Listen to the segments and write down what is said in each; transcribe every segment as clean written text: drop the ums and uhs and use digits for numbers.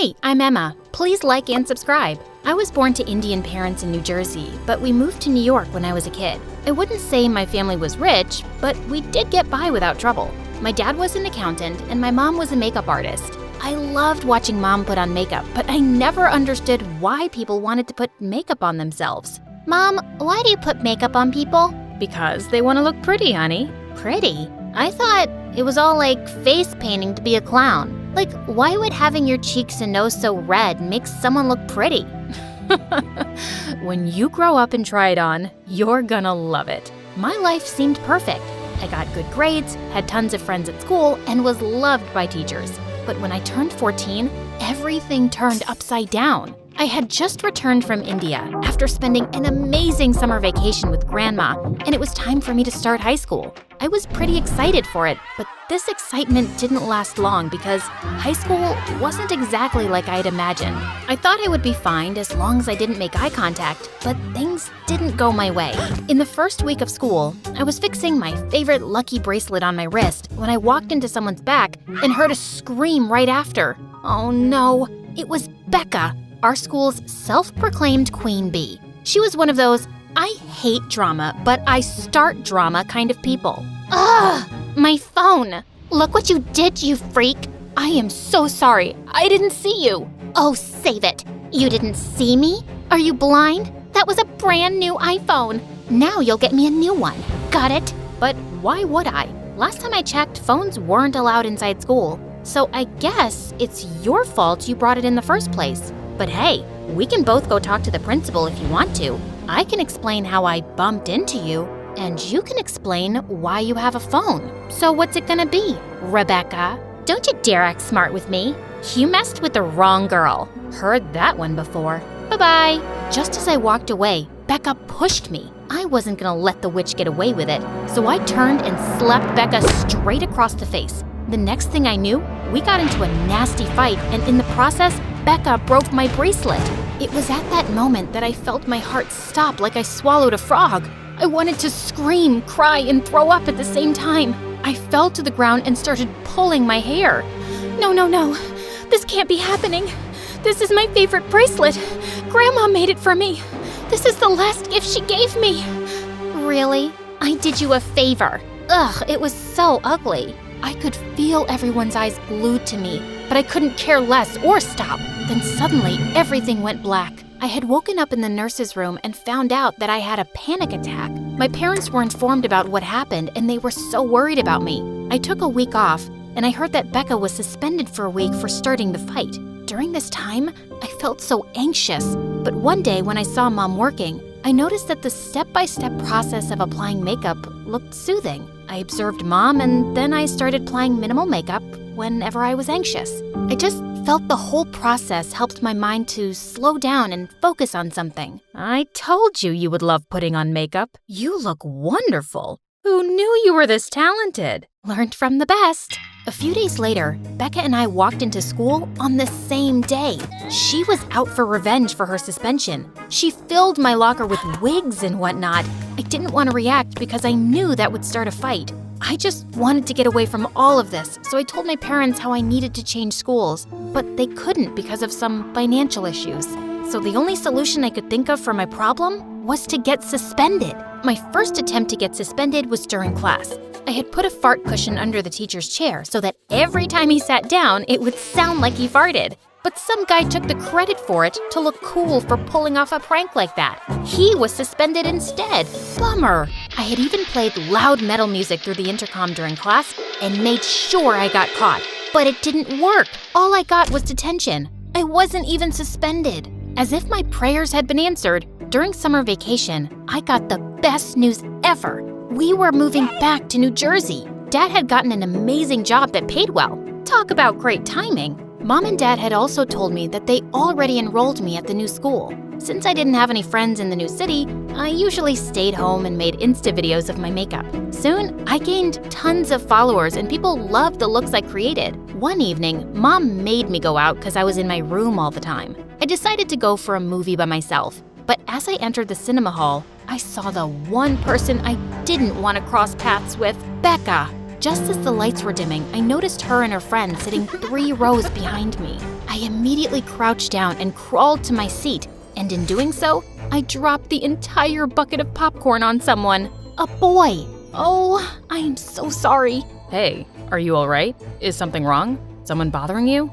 Hey, I'm Emma. Please like and subscribe. I was born to Indian parents in New Jersey, but we moved to New York when I was a kid. I wouldn't say my family was rich, but we did get by without trouble. My dad was an accountant and my mom was a makeup artist. I loved watching Mom put on makeup, but I never understood why people wanted to put makeup on themselves. Mom, why do you put makeup on people? Because they want to look pretty, honey. Pretty? I thought it was all like face painting to be a clown. Like, why would having your cheeks and nose so red make someone look pretty? When you grow up and try it on, you're gonna love it. My life seemed perfect. I got good grades, had tons of friends at school, and was loved by teachers. But when I turned 14, everything turned upside down. I had just returned from India after spending an amazing summer vacation with Grandma, and it was time for me to start high school. I was pretty excited for it, but this excitement didn't last long because high school wasn't exactly like I'd imagined. I thought I would be fine as long as I didn't make eye contact, but things didn't go my way. In the first week of school, I was fixing my favorite lucky bracelet on my wrist when I walked into someone's back and heard a scream right after. Oh no, it was Becca, our school's self-proclaimed queen bee. She was one of those, I hate drama, but I start drama kind of people. Ugh! My phone! Look what you did, you freak! I am so sorry. I didn't see you. Oh, save it. You didn't see me? Are you blind? That was a brand new iPhone. Now you'll get me a new one. Got it? But why would I? Last time I checked, phones weren't allowed inside school. So I guess it's your fault you brought it in the first place. But hey, we can both go talk to the principal if you want to. I can explain how I bumped into you, and you can explain why you have a phone. So what's it gonna be, Rebecca? Don't you dare act smart with me. You messed with the wrong girl. Heard that one before. Bye-bye. Just as I walked away, Becca pushed me. I wasn't gonna let the witch get away with it, so I turned and slapped Becca straight across the face. The next thing I knew, we got into a nasty fight, and in the process, Becca broke my bracelet. It was at that moment that I felt my heart stop like I swallowed a frog. I wanted to scream, cry, and throw up at the same time. I fell to the ground and started pulling my hair. No. This can't be happening. This is my favorite bracelet. Grandma made it for me. This is the last gift she gave me. Really? I did you a favor. Ugh, it was so ugly. I could feel everyone's eyes glued to me, but I couldn't care less or stop. Then suddenly, everything went black. I had woken up in the nurse's room and found out that I had a panic attack. My parents were informed about what happened, and they were so worried about me. I took a week off, and I heard that Becca was suspended for a week for starting the fight. During this time, I felt so anxious. But one day when I saw Mom working, I noticed that the step-by-step process of applying makeup looked soothing. I observed Mom, and then I started applying minimal makeup whenever I was anxious. I just felt the whole process helped my mind to slow down and focus on something. I told you you would love putting on makeup. You look wonderful. Who knew you were this talented? Learned from the best. A few days later, Becca and I walked into school on the same day. She was out for revenge for her suspension. She filled my locker with wigs and whatnot. I didn't want to react because I knew that would start a fight. I just wanted to get away from all of this, so I told my parents how I needed to change schools, but they couldn't because of some financial issues. So the only solution I could think of for my problem was to get suspended. My first attempt to get suspended was during class. I had put a fart cushion under the teacher's chair so that every time he sat down, it would sound like he farted. But some guy took the credit for it to look cool for pulling off a prank like that. He was suspended instead. Bummer. I had even played loud metal music through the intercom during class and made sure I got caught. But it didn't work. All I got was detention. I wasn't even suspended. As if my prayers had been answered, during summer vacation, I got the best news ever. We were moving back to New Jersey. Dad had gotten an amazing job that paid well. Talk about great timing. Mom and Dad had also told me that they already enrolled me at the new school. Since I didn't have any friends in the new city, I usually stayed home and made Insta videos of my makeup. Soon, I gained tons of followers and people loved the looks I created. One evening, Mom made me go out because I was in my room all the time. I decided to go for a movie by myself. But as I entered the cinema hall, I saw the one person I didn't want to cross paths with, Becca. Just as the lights were dimming, I noticed her and her friend sitting 3 rows behind me. I immediately crouched down and crawled to my seat, and in doing so, I dropped the entire bucket of popcorn on someone. A boy. Oh, I am so sorry. Hey, are you all right? Is something wrong? Someone bothering you?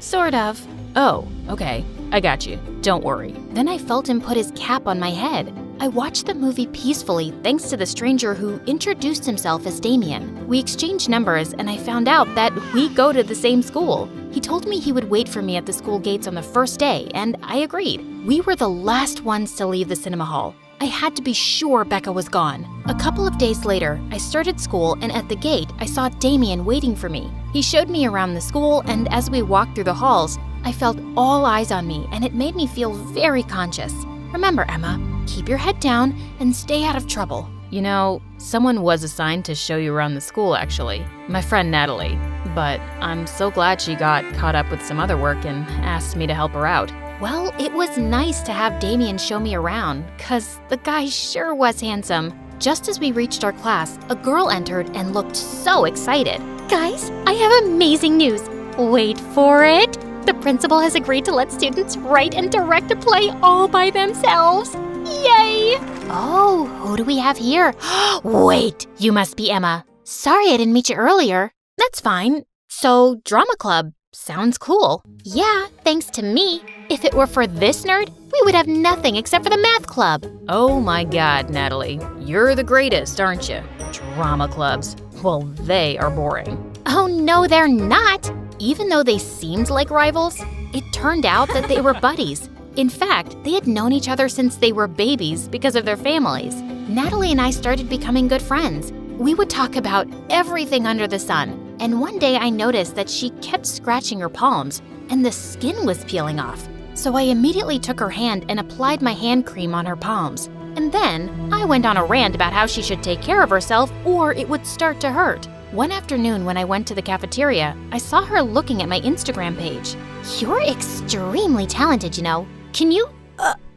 Sort of. Oh, okay. I got you. Don't worry. Then I felt him put his cap on my head. I watched the movie peacefully thanks to the stranger who introduced himself as Damien. We exchanged numbers and I found out that we go to the same school. He told me he would wait for me at the school gates on the first day, and I agreed. We were the last ones to leave the cinema hall. I had to be sure Becca was gone. A couple of days later, I started school, and at the gate, I saw Damien waiting for me. He showed me around the school, and as we walked through the halls, I felt all eyes on me, and it made me feel very conscious. Remember, Emma, keep your head down and stay out of trouble. You know, someone was assigned to show you around the school, actually. My friend Natalie. But I'm so glad she got caught up with some other work and asked me to help her out. Well, it was nice to have Damien show me around, 'cause the guy sure was handsome. Just as we reached our class, a girl entered and looked so excited. Guys, I have amazing news. Wait for it. The principal has agreed to let students write and direct a play all by themselves. Yay! Oh, who do we have here? Wait, you must be Emma. Sorry I didn't meet you earlier. That's fine. So, drama club. Sounds cool. Yeah, thanks to me. If it were for this nerd, we would have nothing except for the math club. Oh my God, Natalie. You're the greatest, aren't you? Drama clubs. Well, they are boring. Oh no, they're not. Even though they seemed like rivals, it turned out that they were buddies. In fact, they had known each other since they were babies because of their families. Natalie and I started becoming good friends. We would talk about everything under the sun, and one day I noticed that she kept scratching her palms, and the skin was peeling off. So I immediately took her hand and applied my hand cream on her palms. And then I went on a rant about how she should take care of herself or it would start to hurt. One afternoon when I went to the cafeteria, I saw her looking at my Instagram page. You're extremely talented, you know. Can you?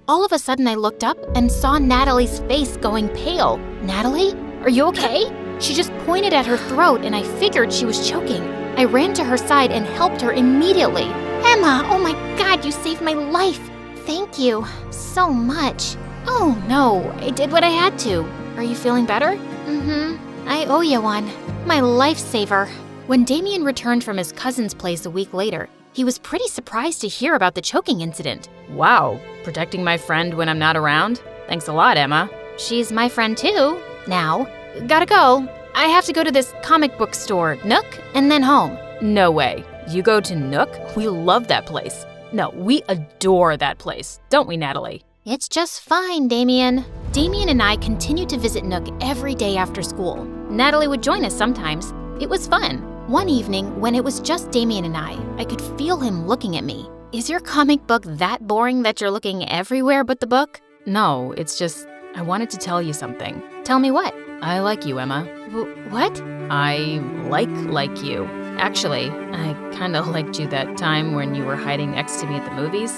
All of a sudden I looked up and saw Natalie's face going pale. Natalie? Are you okay? She just pointed at her throat and I figured she was choking. I ran to her side and helped her immediately. Emma, oh my God, you saved my life. Thank you so much. Oh no, I did what I had to. Are you feeling better? I owe you one. My lifesaver. When Damien returned from his cousin's place a week later, he was pretty surprised to hear about the choking incident. Wow, protecting my friend when I'm not around? Thanks a lot, Emma. She's my friend too. Now, gotta go. I have to go to this comic book store, Nook, and then home. No way. You go to Nook? We love that place. No, we adore that place, don't we, Natalie? It's just fine, Damien. Damien and I continued to visit Nook every day after school. Natalie would join us sometimes. It was fun. One evening, when it was just Damien and I could feel him looking at me. Is your comic book that boring that you're looking everywhere but the book? No, it's just, I wanted to tell you something. Tell me what? I like you, Emma. What? I like you. Actually, I kinda liked you that time when you were hiding next to me at the movies.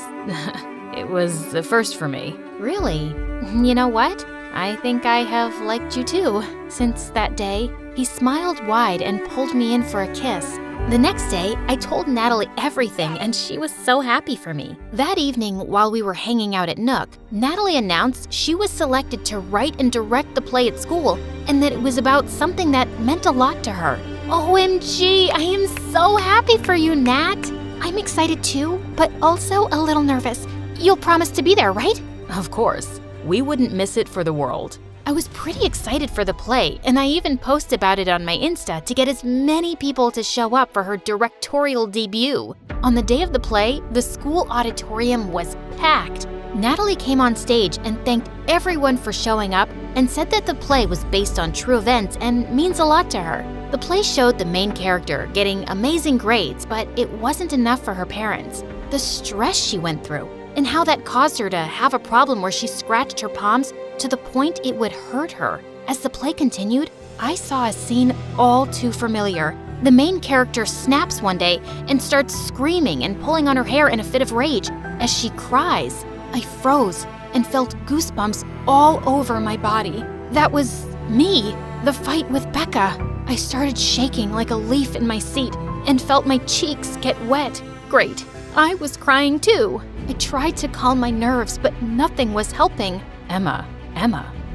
It was the first for me. Really? You know what? I think I have liked you too, since that day. He smiled wide and pulled me in for a kiss. The next day, I told Natalie everything and she was so happy for me. That evening, while we were hanging out at Nook, Natalie announced she was selected to write and direct the play at school and that it was about something that meant a lot to her. OMG, I am so happy for you, Nat. I'm excited too, but also a little nervous. You'll promise to be there, right? Of course. We wouldn't miss it for the world. I was pretty excited for the play, and I even posted about it on my Insta to get as many people to show up for her directorial debut. On the day of the play, the school auditorium was packed. Natalie came on stage and thanked everyone for showing up and said that the play was based on true events and means a lot to her. The play showed the main character getting amazing grades, but it wasn't enough for her parents. The stress she went through, and how that caused her to have a problem where she scratched her palms to the point it would hurt her. As the play continued, I saw a scene all too familiar. The main character snaps one day and starts screaming and pulling on her hair in a fit of rage. As she cries, I froze and felt goosebumps all over my body. That was me, the fight with Becca. I started shaking like a leaf in my seat and felt my cheeks get wet. Great, I was crying too. I tried to calm my nerves, but nothing was helping. Emma,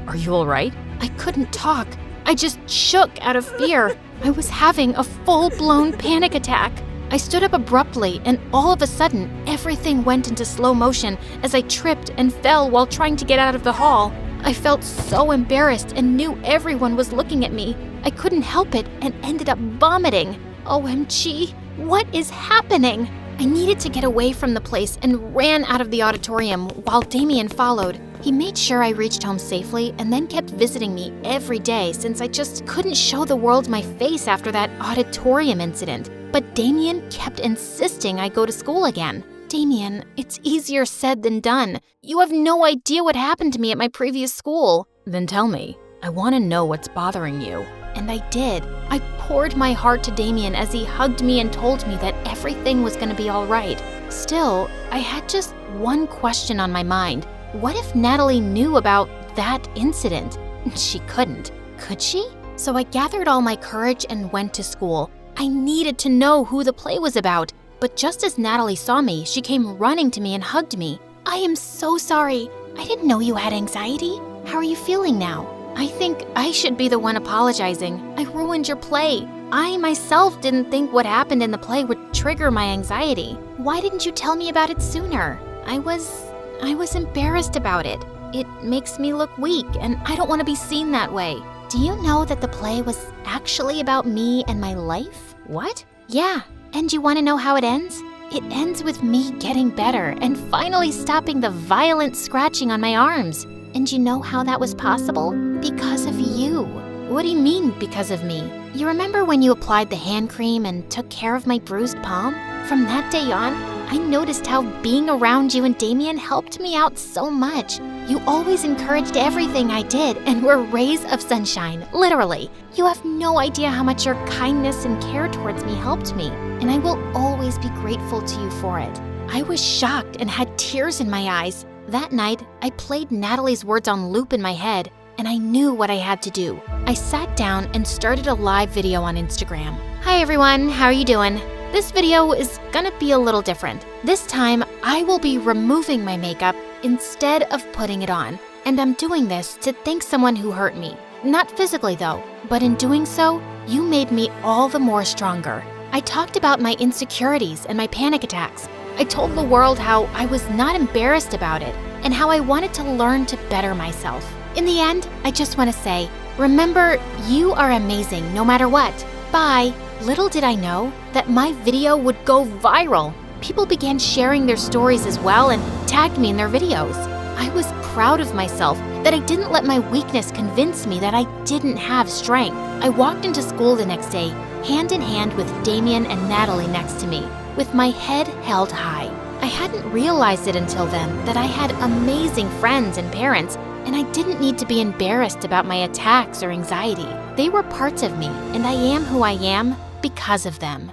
are you all right? I couldn't talk. I just shook out of fear. I was having a full-blown panic attack. I stood up abruptly, and all of a sudden, everything went into slow motion as I tripped and fell while trying to get out of the hall. I felt so embarrassed and knew everyone was looking at me. I couldn't help it and ended up vomiting. OMG, what is happening? I needed to get away from the place and ran out of the auditorium while Damien followed. He made sure I reached home safely and then kept visiting me every day since I just couldn't show the world my face after that auditorium incident. But Damien kept insisting I go to school again. Damien, it's easier said than done. You have no idea what happened to me at my previous school. Then tell me. I want to know what's bothering you. And I did. I poured my heart to Damien as he hugged me and told me that everything was going to be all right. Still, I had just one question on my mind. What if Natalie knew about that incident? She couldn't. Could she? So I gathered all my courage and went to school. I needed to know who the play was about. But just as Natalie saw me, she came running to me and hugged me. I am so sorry. I didn't know you had anxiety. How are you feeling now? I think I should be the one apologizing. I ruined your play. I myself didn't think what happened in the play would trigger my anxiety. Why didn't you tell me about it sooner? I was embarrassed about it. It makes me look weak, and I don't want to be seen that way. Do you know that the play was actually about me and my life? What? Yeah, and you want to know how it ends? It ends with me getting better and finally stopping the violent scratching on my arms. And you know how that was possible? Because of you. What do you mean, because of me? You remember when you applied the hand cream and took care of my bruised palm? From that day on, I noticed how being around you and Damien helped me out so much. You always encouraged everything I did and were rays of sunshine, literally. You have no idea how much your kindness and care towards me helped me, and I will always be grateful to you for it. I was shocked and had tears in my eyes. That night, I played Natalie's words on loop in my head, and I knew what I had to do. I sat down and started a live video on Instagram. Hi everyone, how are you doing? This video is gonna be a little different. This time, I will be removing my makeup instead of putting it on. And I'm doing this to thank someone who hurt me. Not physically though, but in doing so, you made me all the more stronger. I talked about my insecurities and my panic attacks. I told the world how I was not embarrassed about it and how I wanted to learn to better myself. In the end, I just want to say, remember, you are amazing no matter what. Bye. Little did I know that my video would go viral. People began sharing their stories as well and tagged me in their videos. I was proud of myself that I didn't let my weakness convince me that I didn't have strength. I walked into school the next day, hand in hand with Damien and Natalie next to me, with my head held high. I hadn't realized it until then that I had amazing friends and parents, and I didn't need to be embarrassed about my attacks or anxiety. They were parts of me, and I am who I am because of them.